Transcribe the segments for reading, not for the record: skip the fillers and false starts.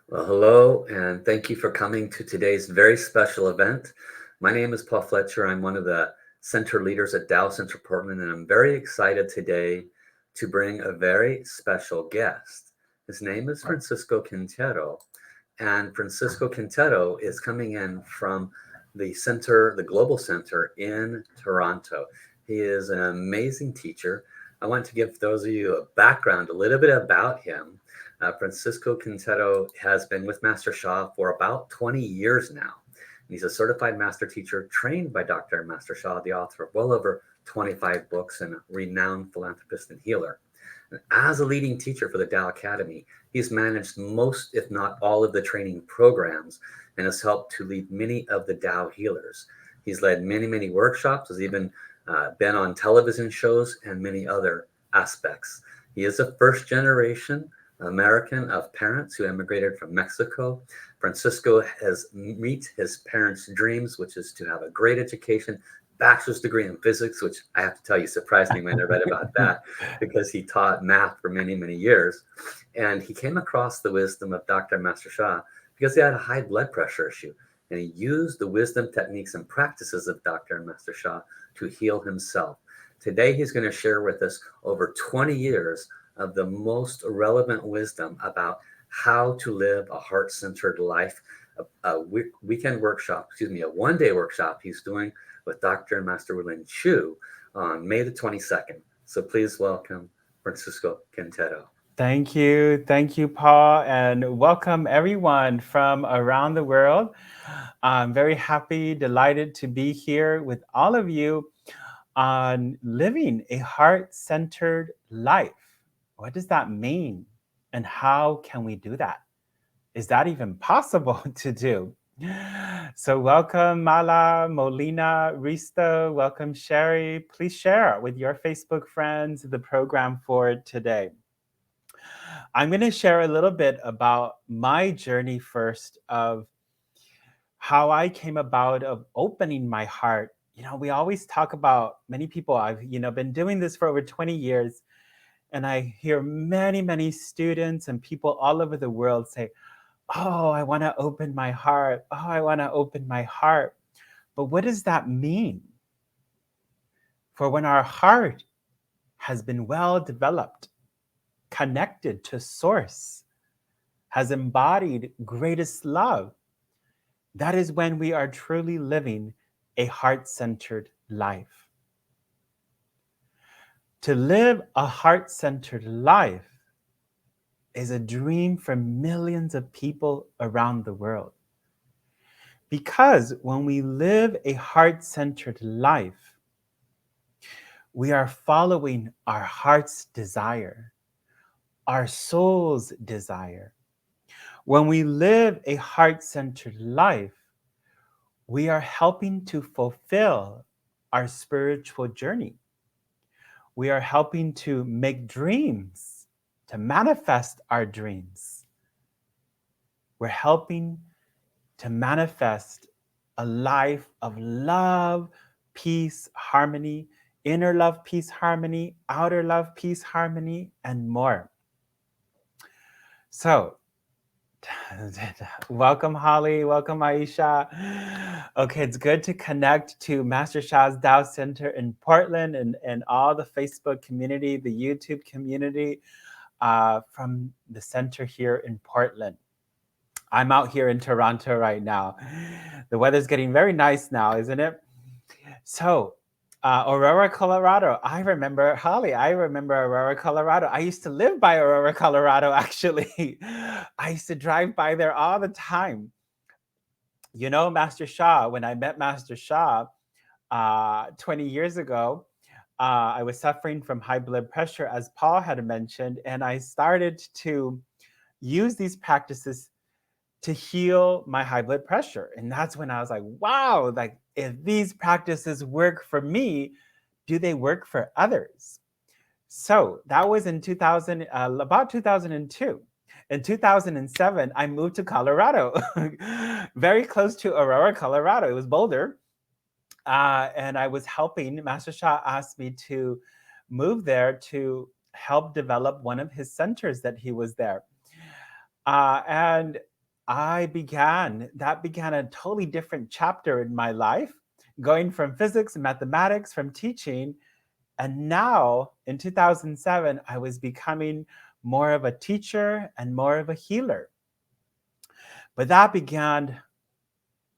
Well, hello, and thank you for coming to today's very special event. My name is Paul Fletcher. I'm one of the center leaders at Dow Center Portland, and I'm very excited today to bring a very special guest. His name is Francisco Quintetto, and Francisco Quintetto is coming in from the center, the Global Center in Toronto. He is an amazing teacher. I want to give those of you a background, a little bit about him. Francisco Quintetto has been with Master Sha for about 20 years now. He's a certified master teacher trained by Dr. Master Sha, the author of well over 25 books and a renowned philanthropist and healer. And as a leading teacher for the Tao Academy, he's managed most, if not all, of the training programs and has helped to lead many of the Tao healers. He's led many workshops, has even been on television shows and many other aspects. He is a first generation American of parents who immigrated from Mexico. Francisco has met his parents' dreams, which is to have a great education, bachelor's degree in physics, which I have to tell you surprised me when I read about that because he taught math for many years. And he came across the wisdom of Dr. Master Sha because he had a high blood pressure issue. And he used the wisdom, techniques, and practices of Dr. Master Sha to heal himself. Today, he's going to share with us over 20 years of the most relevant wisdom about how to live a heart-centered life. A weekend workshop, a one-day workshop he's doing with Dr. and Master William Chu on May the 22nd. So please welcome Francisco Quintetto. Thank you. Thank you, Paul, and welcome everyone from around the world. I'm very happy, delighted to be here with all of you on living a heart centered life. What does that mean? And how can we do that? Is that even possible to do? So, welcome Mala, Molina, Risto, welcome Sherry. Please share with your Facebook friends the program for today. I'm going to share a little bit about my journey first of how I came about of opening my heart. We always talk about many people. I've been doing this for over 20 years, and I hear many students and people all over the world say, "Oh, I want to open my heart. Oh, I want to open my heart." But what does that mean? For when our heart has been well developed, connected to source, has embodied greatest love, that is when we are truly living a heart-centered life. To live a heart-centered life is a dream for millions of people around the world. Because when we live a heart-centered life, we are following our heart's desire, our soul's desire. When we live a heart-centered life, we are helping to fulfill our spiritual journey. We are helping to make dreams, to manifest our dreams. We're helping to manifest a life of love, peace, harmony, inner love, peace, harmony, outer love, peace, harmony, and more. So, welcome, Holly. Welcome, Aisha. Okay, it's good to connect to Master Sha's Tao Center in Portland and all the Facebook community, the YouTube community from the center here in Portland. I'm out here in Toronto right now. The weather's getting very nice now, isn't it? So, Aurora, Colorado. I remember, Holly, I remember Aurora, Colorado. I used to live by Aurora, Colorado, actually. I used to drive by there all the time. Master Sha, when I met Master Sha 20 years ago, I was suffering from high blood pressure, as Paul had mentioned, and I started to use these practices to heal my high blood pressure. And that's when I was like, wow, like if these practices work for me, do they work for others? So that was in 2000, about 2002. In 2007, I moved to Colorado, very close to Aurora, Colorado. It was Boulder. And I was helping, Master Sha asked me to move there to help develop one of his centers that he was there. And that began a totally different chapter in my life, going from physics and mathematics, from teaching. And now in 2007, I was becoming more of a teacher and more of a healer. But that began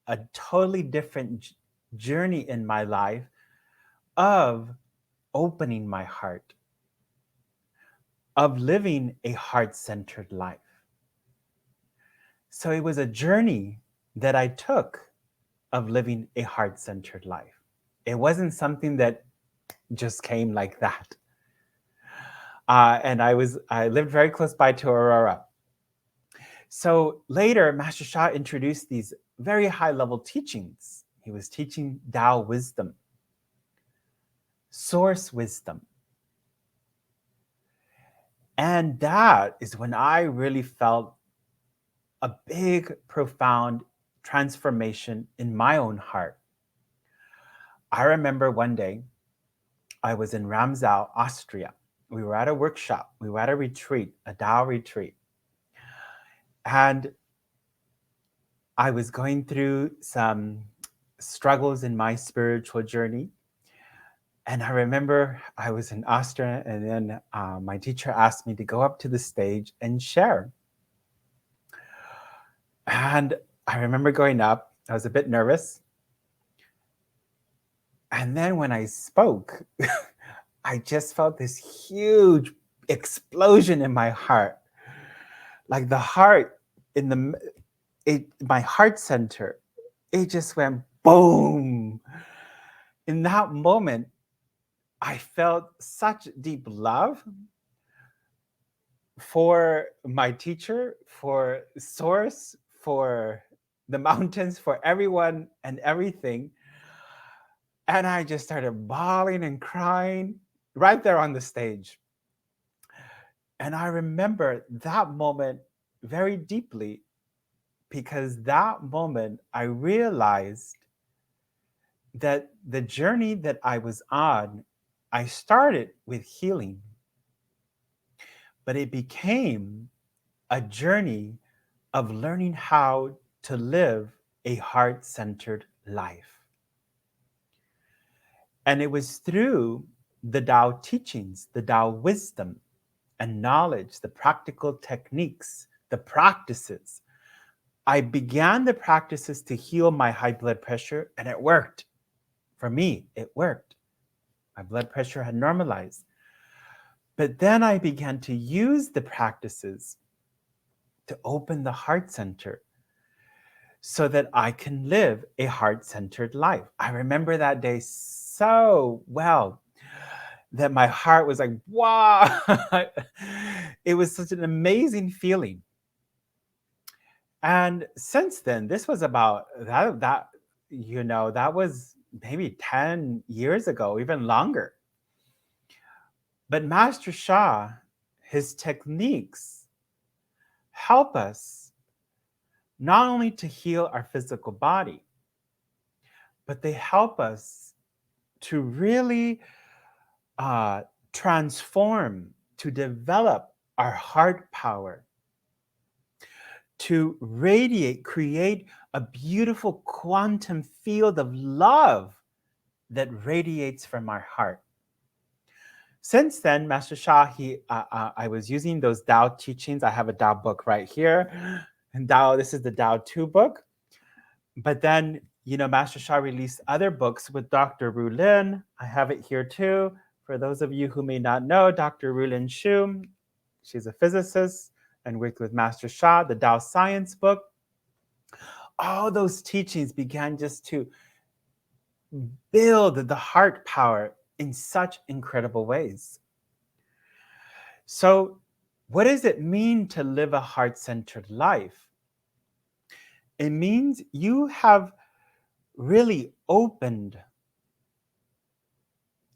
a totally different journey in my life of opening my heart, of living a heart-centered life. So it was a journey that I took of living a heart-centered life. It wasn't something that just came like that. And I lived very close by to Aurora. So later, Master Sha introduced these very high-level teachings. He was teaching Tao wisdom, source wisdom. And that is when I really felt a big, profound transformation in my own heart. I remember one day I was in Ramsau, Austria. We were at a workshop. We were at a retreat, a Tao retreat. And I was going through some struggles in my spiritual journey. And I remember I was in Austria, and then my teacher asked me to go up to the stage and share. And I remember going up. I was a bit nervous. And then when I spoke, I just felt this huge explosion in my heart. Like the heart my heart center, it just went boom. In that moment, I felt such deep love for my teacher, for Source, for the mountains, for everyone and everything. And I just started bawling and crying right there on the stage. And I remember that moment very deeply, because that moment I realized that the journey that I was on, I started with healing, but it became a journey of learning how to live a heart-centered life. And it was through the Tao teachings, the Tao wisdom and knowledge, the practical techniques, the practices. I began the practices to heal my high blood pressure, and it worked. For me, it worked. My blood pressure had normalized. But then I began to use the practices to open the heart center so that I can live a heart-centered life. I remember that day so well, that my heart was like, wow. It was such an amazing feeling. And since then, this was about that was maybe 10 years ago, even longer. But Master Sha, his techniques help us not only to heal our physical body, but they help us to really transform, to develop our heart power, to radiate, create a beautiful quantum field of love that radiates from our heart. Since then, Master Sha, I was using those Tao teachings. I have a Tao book right here. And this is the Tao 2 book. But then, Master Sha released other books with Dr. Ru Lin. I have it here too. For those of you who may not know, Dr. Ru Lin Shu, she's a physicist and worked with Master Sha, the Tao Science book. All those teachings began just to build the heart power in such incredible ways. So, what does it mean to live a heart-centered life? It means you have really opened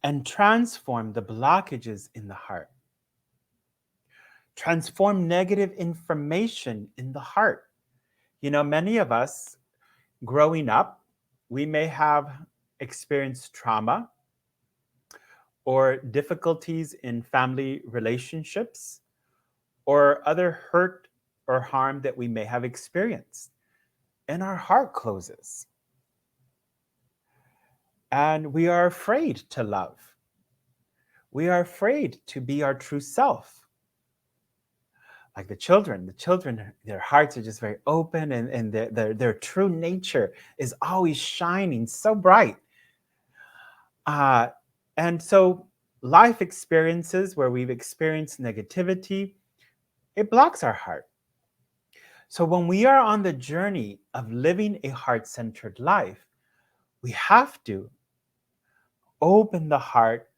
and transformed the blockages in the heart. Transform negative information in the heart. Many of us growing up, we may have experienced trauma or difficulties in family relationships or other hurt or harm that we may have experienced, and our heart closes. And we are afraid to love. We are afraid to be our true self. Like the children, their hearts are just very open, and their true nature is always shining so bright. Uh, and so life experiences where we've experienced negativity, it blocks our heart. So when we are on the journey of living a heart-centered life, we have to open the heart,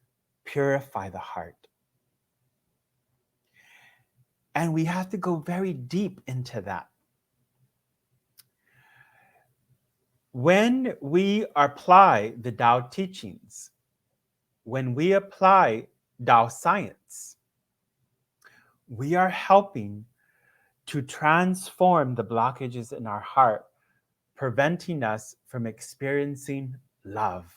purify the heart. And we have to go very deep into that. When we apply the Tao teachings, when we apply Tao science, we are helping to transform the blockages in our heart, preventing us from experiencing love.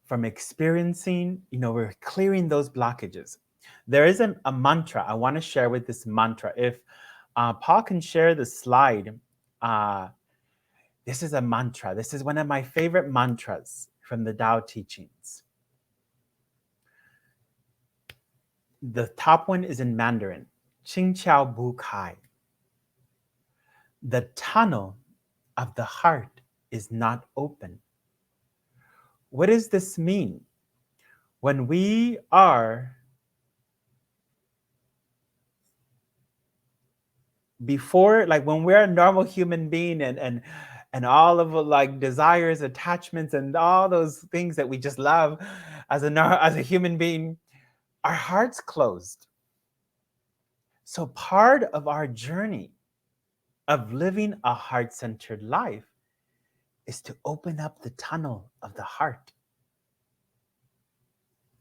From experiencing, we're clearing those blockages. There is a mantra I want to share with this mantra. If Paul can share the slide, this is a mantra. This is one of my favorite mantras from the Tao teachings. The top one is in Mandarin. Qing Qiao Bu Kai. The tunnel of the heart is not open. What does this mean? When we are before, like when we're a normal human being and all of like desires, attachments, and all those things that we just love as a human being, our heart's closed. So part of our journey of living a heart-centered life is to open up the tunnel of the heart.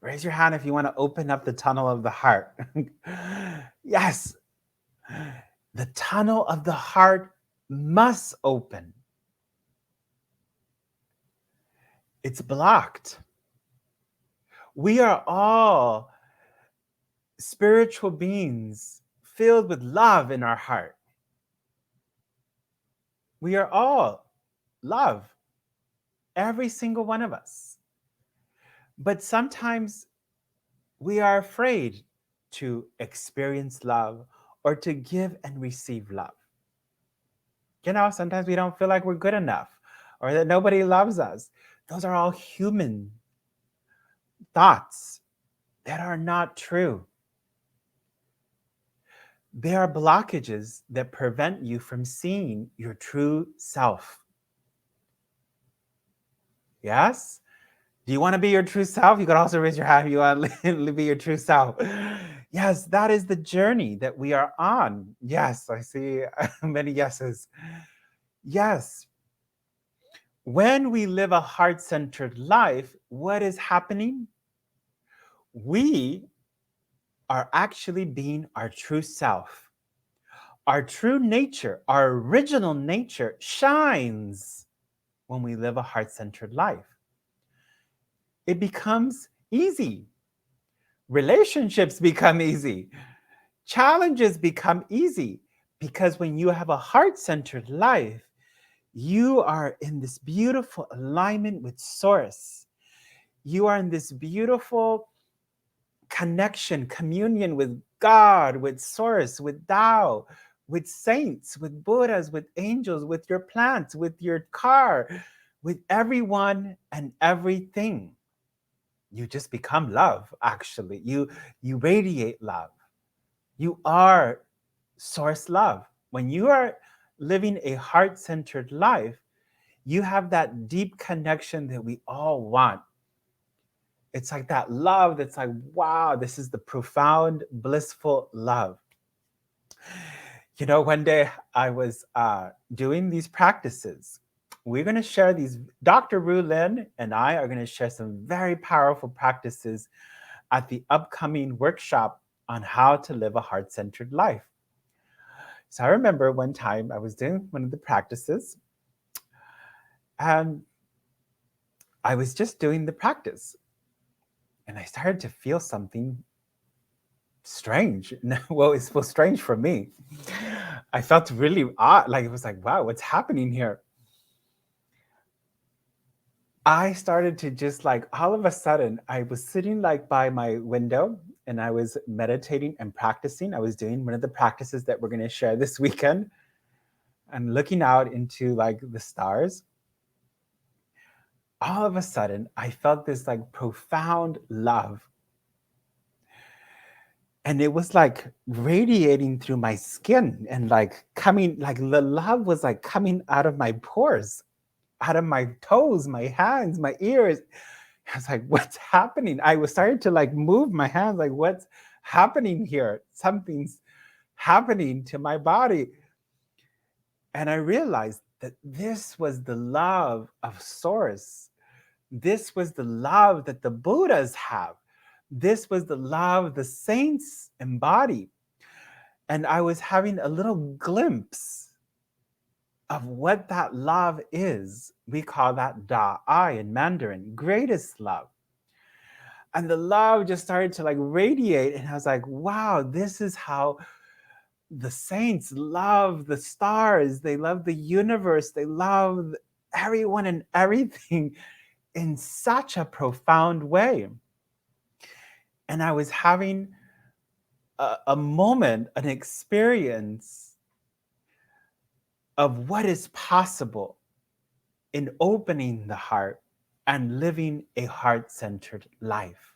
Raise your hand if you want to open up the tunnel of the heart. Yes. The tunnel of the heart must open. It's blocked. We are all spiritual beings filled with love in our heart. We are all love, every single one of us. But sometimes we are afraid to experience love or to give and receive love. Sometimes we don't feel like we're good enough or that nobody loves us. Those are all human thoughts that are not true. They are blockages that prevent you from seeing your true self. Yes? Do you want to be your true self? You could also raise your hand if you want to be your true self. Yes, that is the journey that we are on. Yes, I see many yeses. Yes. When we live a heart-centered life, what is happening? We are actually being our true self. Our true nature, our original nature shines when we live a heart-centered life. It becomes easy. Relationships become easy. Challenges become easy because when you have a heart-centered life, you are in this beautiful alignment with Source. You are in this beautiful connection, communion with God, with Source, with Tao, with saints, with Buddhas, with angels, with your plants, with your car, with everyone and everything. You just become love, actually. You radiate love. You are Source love. When you are living a heart-centered life, you have that deep connection that we all want. It's like that love that's like, wow, this is the profound, blissful love. One day I was doing these practices. We're going to share these. Dr. Ru Lin and I are going to share some very powerful practices at the upcoming workshop on how to live a heart-centered life. So I remember one time I was doing one of the practices and I was just doing the practice and I started to feel something strange. Well, it was strange for me. I felt really odd. Like it was like, wow, what's happening here? I started to just like all of a sudden, I was sitting like by my window and I was meditating and practicing. I was doing one of the practices that we're going to share this weekend and looking out into like the stars. All of a sudden, I felt this like profound love. And it was like radiating through my skin and like coming, like the love was like coming out of my pores, out of my toes, my hands, my ears. I was like, what's happening? I was starting to like move my hands, like, what's happening here? Something's happening to my body. And I realized that this was the love of Source. This was the love that the Buddhas have. This was the love the saints embody. And I was having a little glimpse of what that love is. We call that Da-ai in Mandarin, greatest love. And the love just started to like radiate. And I was like, wow, this is how the saints love the stars. They love the universe. They love everyone and everything in such a profound way. And I was having a moment, an experience of what is possible in opening the heart and living a heart-centered life.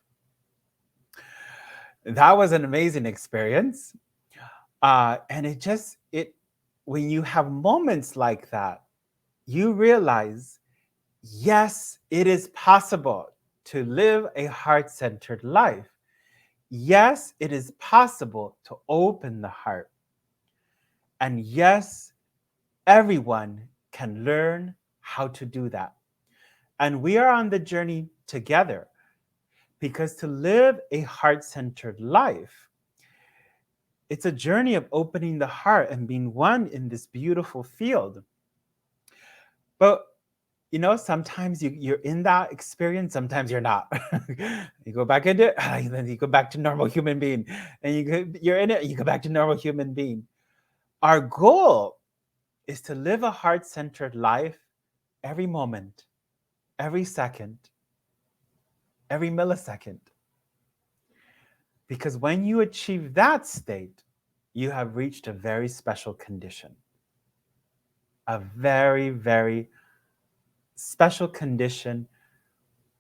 That was an amazing experience. And when you have moments like that, you realize, yes, it is possible to live a heart-centered life. Yes, it is possible to open the heart. And yes, everyone can learn how to do that. And we are on the journey together, because to live a heart-centered life, it's a journey of opening the heart and being one in this beautiful field. But sometimes you're in that experience, sometimes you're not. You go back into it, and then you go back to normal human being. And you're in it, you go back to normal human being. Our goal is to live a heart-centered life every moment, every second, every millisecond. Because when you achieve that state, you have reached a very special condition. A very, very special condition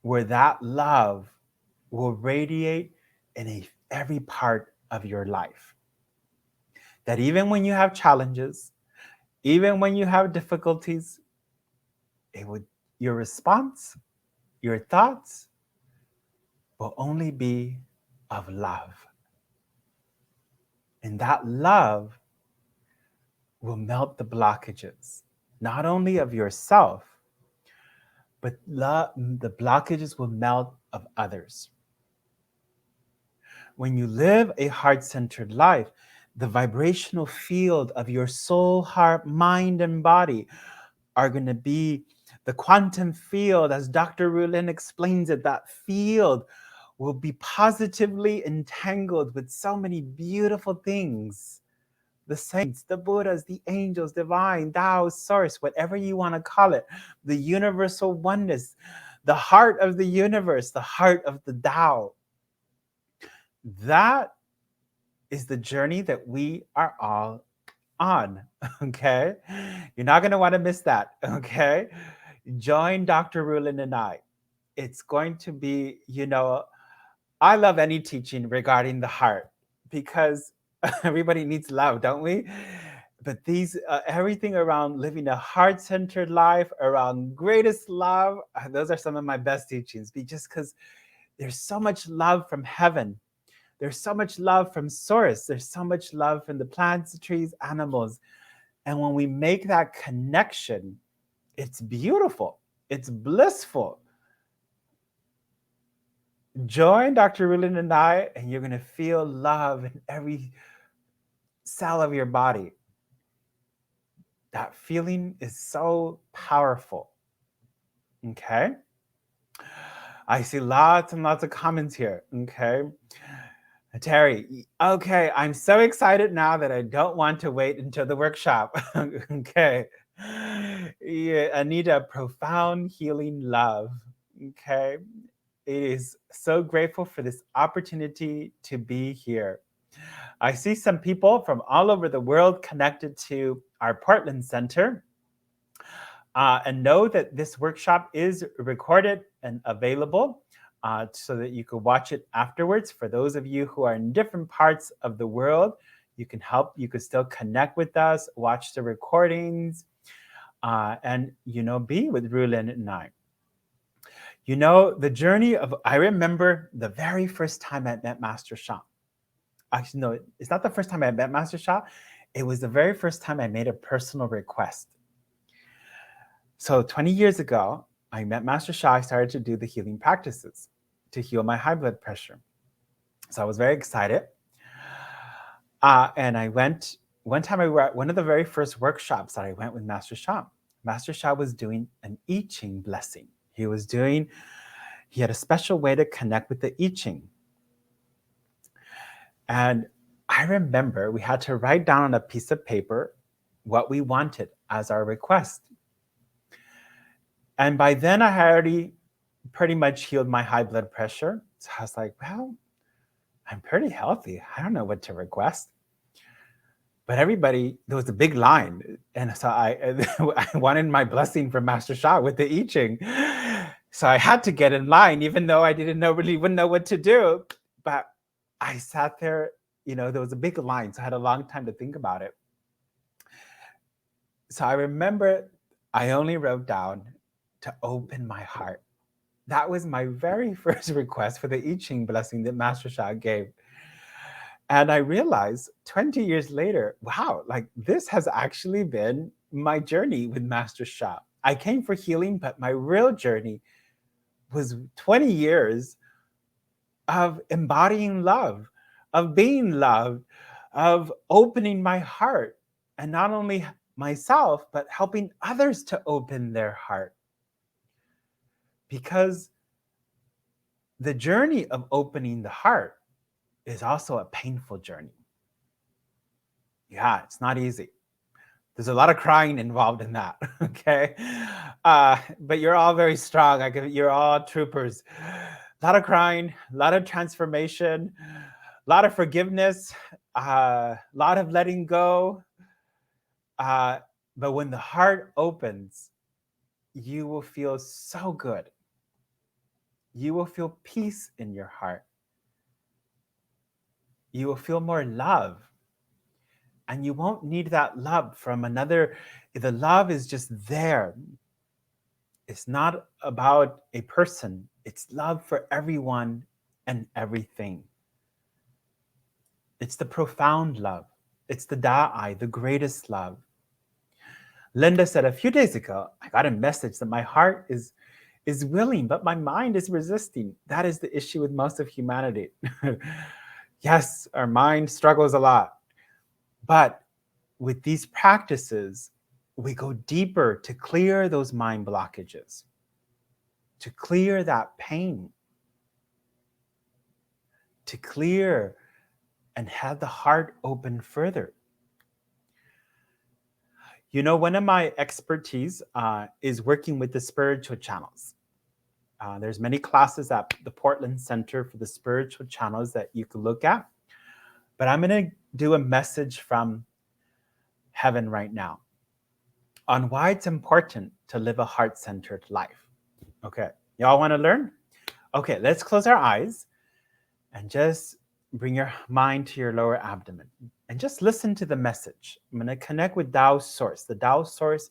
where that love will radiate in every part of your life. That even when you have challenges, even when you have difficulties, your response, your thoughts will only be of love. And that love will melt the blockages, not only of yourself, but the blockages will melt of others. When you live a heart-centered life, the vibrational field of your soul, heart, mind, and body are going to be the quantum field, as Dr. Rulin explains it. That field will be positively entangled with so many beautiful things. The saints, the Buddhas, the angels, divine, Tao, source, whatever you want to call it, the universal oneness, the heart of the universe, the heart of the Tao. That is the journey that we are all on, okay? You're not going to want to miss that, okay? Join Dr. Rulin and I. It's going to be, I love any teaching regarding the heart, because everybody needs love, don't we? But everything around living a heart-centered life, around greatest love, those are some of my best teachings, just because there's so much love from heaven. There's so much love from source. There's so much love from the plants, the trees, animals. And when we make that connection, it's beautiful. It's blissful. Join Dr. Rulin and I, and you're going to feel love in every cell of your body. That feeling is so powerful. Okay? I see lots and lots of comments here. Okay? Terry, okay, I'm so excited now that I don't want to wait until the workshop. Okay. Yeah, I need a profound healing love. Okay. It is so grateful for this opportunity to be here. I see some people from all over the world connected to our Portland Center. And know that this workshop is recorded and available so that you can watch it afterwards. For those of you who are in different parts of the world, you can still connect with us, watch the recordings, and, be with Rulin and I. The journey of, I remember the very first time I met Master Sha. Actually, no, it's not the first time I met Master Sha. It was the very first time I made a personal request. So 20 years ago, I met Master Sha. I started to do the healing practices to heal my high blood pressure. So I was very excited. And I went, one time I were at one of the very first workshops that I went with Master Sha. Master Sha was doing an I Ching blessing. He had a special way to connect with the I Ching. And I remember we had to write down on a piece of paper what we wanted as our request. And by then I had already pretty much healed my high blood pressure. So I was like, well, I'm pretty healthy. I don't know what to request. But there was a big line. And so I wanted my blessing from Master Sha with the I Ching. So I had to get in line, even though I wouldn't know what to do. But I sat there, there was a big line. So I had a long time to think about it. So I remember I only wrote down to open my heart. That was my very first request for the I Ching blessing that Master Sha gave. And I realized 20 years later, wow, like this has actually been my journey with Master Sha. I came for healing, but my real journey was 20 years of embodying love, of being loved, of opening my heart, and not only myself, but helping others to open their heart. Because the journey of opening the heart is also a painful journey. Yeah, it's not easy. There's a lot of crying involved in that, okay? But you're all very strong. You're all troopers. A lot of crying, a lot of transformation, a lot of forgiveness, a lot of letting go. But when the heart opens, you will feel so good. You will feel peace in your heart. You will feel more love. And you won't need that love from another. The love is just there. It's not about a person. It's love for everyone and everything. It's the profound love. It's the Da'ai, the greatest love. Linda said a few days ago, I got a message that my heart is willing, but my mind is resisting. That is the issue with most of humanity. Yes, our mind struggles a lot. But with these practices, we go deeper to clear those mind blockages, to clear that pain, to clear and have the heart open further. One of my expertise is working with the spiritual channels. There's many classes at the Portland Center for the Spiritual Channels that you can look at. But I'm going to do a message from heaven right now on why it's important to live a heart-centered life. Okay, y'all want to learn? Okay, let's close our eyes and just bring your mind to your lower abdomen and just listen to the message. I'm going to connect with Tao Source. The Tao Source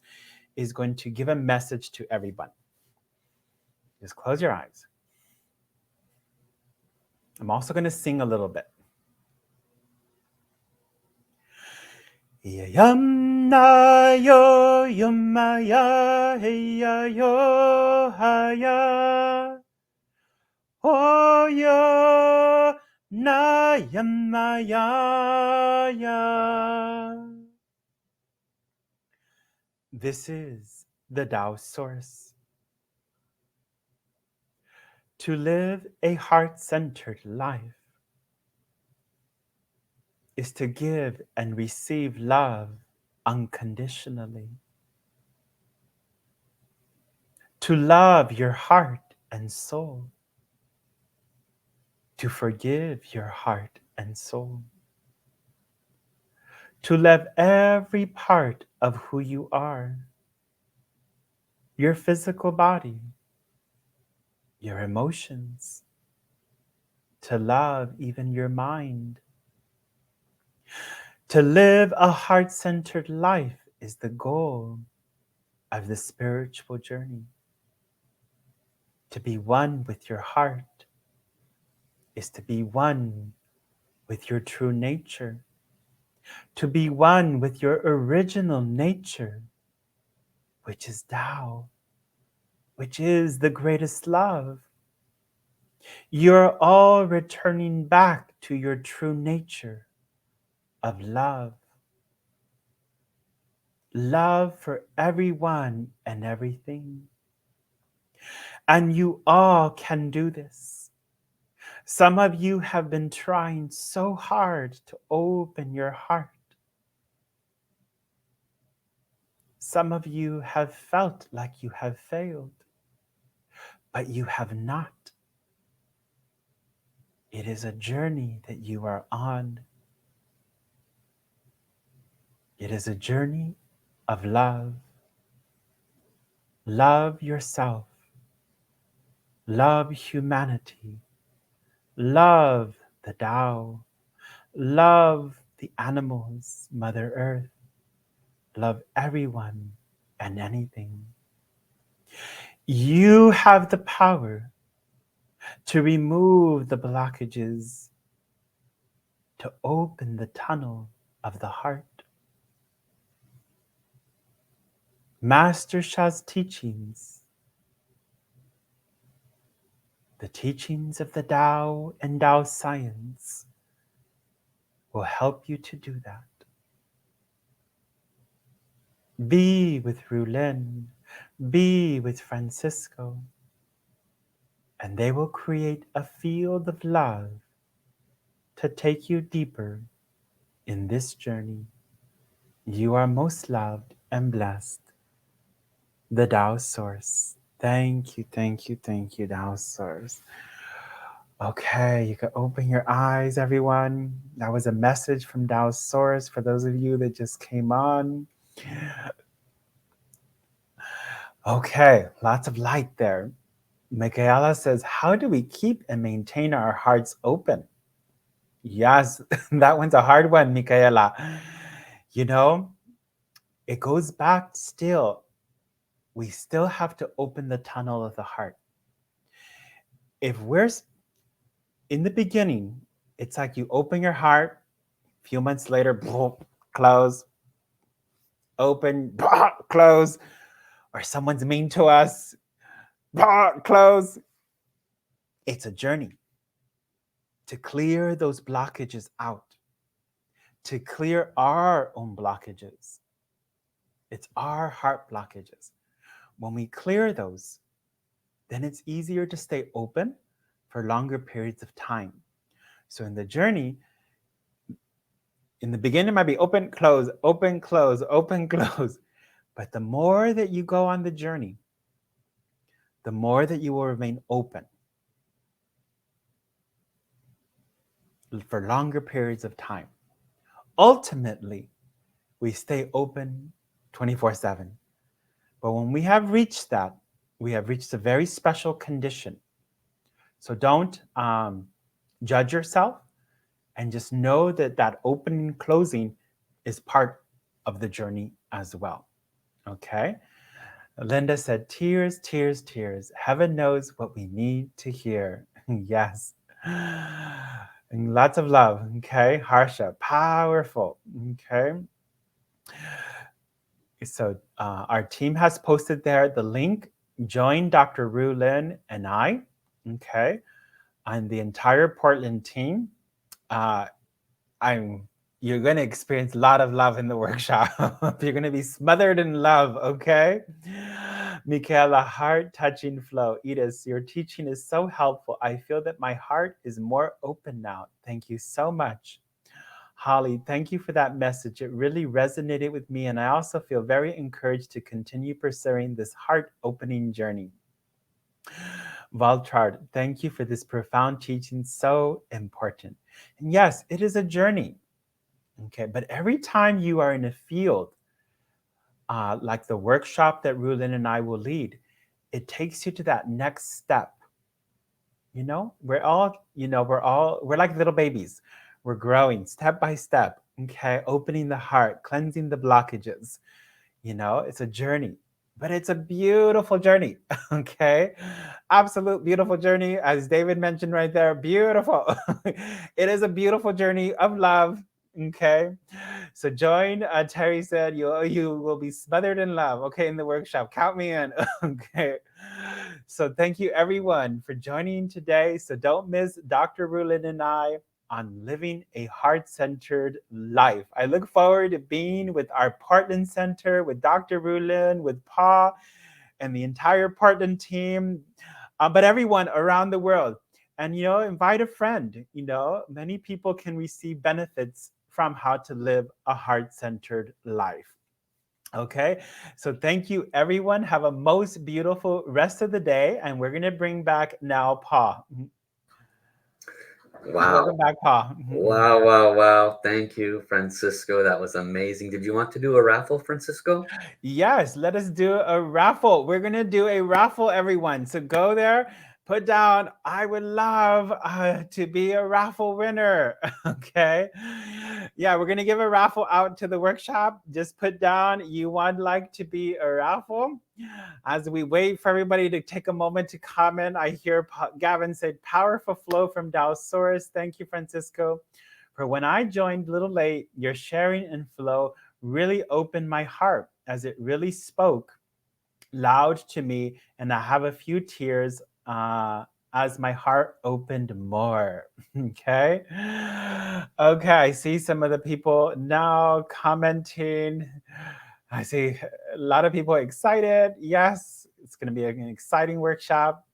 is going to give a message to everyone. Just close your eyes. I'm also going to sing a little bit. Yam na yo yum ma ya hey ya yo ha ya oh yo na yam ma ya ya. This is the Tao Source. To live a heart-centered life, is to give and receive love unconditionally. To love your heart and soul. To forgive your heart and soul. To love every part of who you are. Your physical body, your emotions, to love even your mind. To live a heart-centered life is the goal of the spiritual journey. To be one with your heart is to be one with your true nature. To be one with your original nature, which is Tao, which is the greatest love. You're all returning back to your true nature of love. Love for everyone and everything. And you all can do this. Some of you have been trying so hard to open your heart. Some of you have felt like you have failed, but you have not. It is a journey that you are on. It is a journey of love. Love yourself. Love humanity. Love the Tao. Love the animals, Mother Earth. Love everyone and anything. You have the power to remove the blockages, to open the tunnel of the heart. Master Sha's teachings, the teachings of the Tao and Tao science, will help you to do that. Be with Rulin, be with Francisco, and they will create a field of love to take you deeper in this journey. You are most loved and blessed. The Tao Source. Thank you, thank you, thank you, Tao Source. Okay, you can open your eyes, everyone. That was a message from Tao Source for those of you that just came on. Okay, lots of light there. Michaela says, how do we keep and maintain our hearts open? Yes, that one's a hard one, Michaela. You know, it goes back still. We still have to open the tunnel of the heart. If we're in the beginning, it's like you open your heart, a few months later, close, open, close, or someone's mean to us, close. It's a journey to clear those blockages out, to clear our own blockages. It's our heart blockages. When we clear those, then it's easier to stay open for longer periods of time. So in the journey, in the beginning, it might be open, close, open, close, open, close. But the more that you go on the journey, the more that you will remain open for longer periods of time. Ultimately, we stay open 24/7. But when we have reached that, we have reached a very special condition. So don't judge yourself, and just know that that opening and closing is part of the journey as well. Okay? Linda said, tears, tears, tears. Heaven knows what we need to hear. Yes. And lots of love. Okay? Harsha, powerful. Okay? So our team has posted there the link. Join Dr. Ru Lin and I. Okay? And the entire Portland team. You're going to experience a lot of love in the workshop. You're going to be smothered in love, okay? Michaela, heart-touching flow. Edith, your teaching is so helpful. I feel that my heart is more open now. Thank you so much. Holly, thank you for that message. It really resonated with me, and I also feel very encouraged to continue pursuing this heart opening journey. Valchard, thank you for this profound teaching, so important. And yes, it is a journey. Okay, but every time you are in a field, like the workshop that Rulin and I will lead, it takes you to that next step. You know, we're like little babies. We're growing step by step. Okay, opening the heart, cleansing the blockages. You know, it's a journey, but it's a beautiful journey. Okay, absolute beautiful journey, as David mentioned right there. Beautiful. It is a beautiful journey of love. Okay, so join. Terry said you will be smothered in love. Okay, in the workshop, count me in. Okay, so thank you everyone for joining today. So don't miss Dr. Rulin and I on living a heart-centered life. I look forward to being with our Portland Center, with Dr. Rulin, with Pa, and the entire Portland team, but everyone around the world. And, invite a friend. Many people can receive benefits from how to live a heart-centered life. Okay, so thank you, everyone. Have a most beautiful rest of the day. And we're going to bring back now Pa. Wow. Welcome back, Pa. Wow, wow, wow. Thank you, Francisco. That was amazing. Did you want to do a raffle, Francisco? Yes, let us do a raffle. We're going to do a raffle, everyone. So go there, put down, I would love to be a raffle winner. Okay. Yeah, we're going to give a raffle out to the workshop. Just put down, you would like to be a raffle. As we wait for everybody to take a moment to comment, I hear Gavin said, powerful flow from Dowsaurus. Thank you, Francisco. For when I joined a little late, your sharing and flow really opened my heart as it really spoke loud to me, and I have a few tears as my heart opened more. Okay. Okay, I see some of the people now commenting. I see a lot of people excited. Yes, it's going to be an exciting workshop.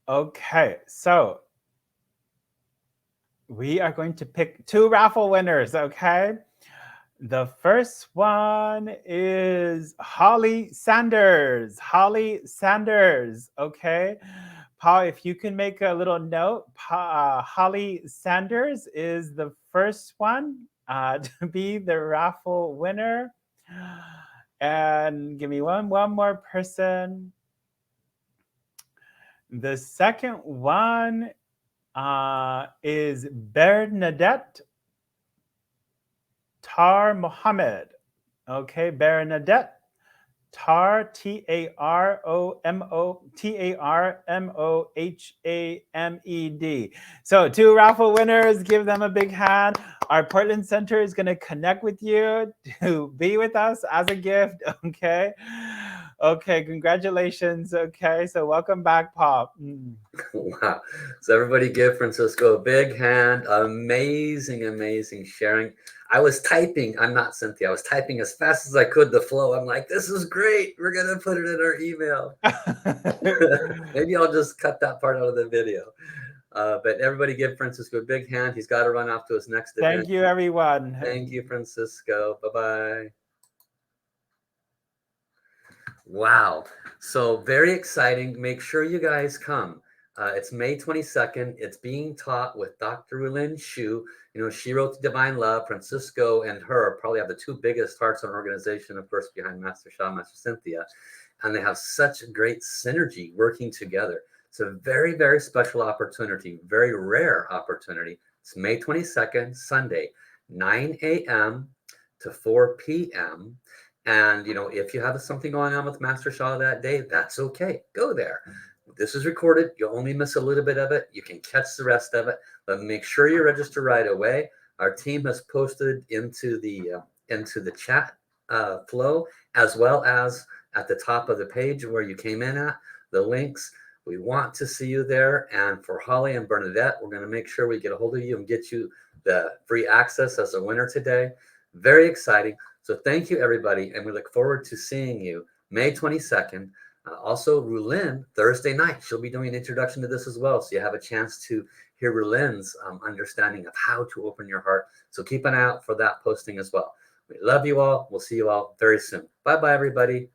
Okay, so we are going to pick 2 raffle winners. Okay. The first one is Holly Sanders. Holly Sanders. Okay. Paul, if you can make a little note, Holly Sanders is the first one to be the raffle winner. And give me one more person. The second one is Bernadette Tar Mohammed. Okay, Bernadette Tar, Tarmomohamed. So 2 raffle winners, give them a big hand. Our Portland Center is going to connect with you to be with us as a gift. Okay. Okay, congratulations. Okay, so welcome back, Pop. Wow. So everybody give Francisco a big hand. Amazing, amazing sharing. I was typing. I'm not Cynthia. I was typing as fast as I could the flow. I'm like, this is great. We're going to put it in our email. Maybe I'll just cut that part out of the video. But everybody give Francisco a big hand. He's got to run off to his next event. Thank you, everyone. Thank you, Francisco. Bye-bye. Wow. So very exciting. Make sure you guys come. It's May 22nd. It's being taught with Dr. Rulin Shu. She wrote The Divine Love. Francisco and her probably have the 2 biggest hearts on organization, of course, behind Master Sha, Master Cynthia. And they have such great synergy working together. It's a very, very special opportunity, very rare opportunity. It's May 22nd, Sunday, 9 a.m. to 4 p.m. And, if you have something going on with Master Sha that day, that's okay. Go there. This is recorded. You'll only miss a little bit of it. You can catch the rest of it, but make sure you register right away. Our team has posted into the chat flow, as well as at the top of the page where you came in at, the links. We want to see you there. And for Holly and Bernadette, we're going to make sure we get a hold of you and get you the free access as a winner today. Very exciting. So thank you, everybody. And we look forward to seeing you May 22nd Also, Rulin, Thursday night, she'll be doing an introduction to this as well. So you have a chance to hear Rulin's understanding of how to open your heart. So keep an eye out for that posting as well. We love you all. We'll see you all very soon. Bye-bye, everybody.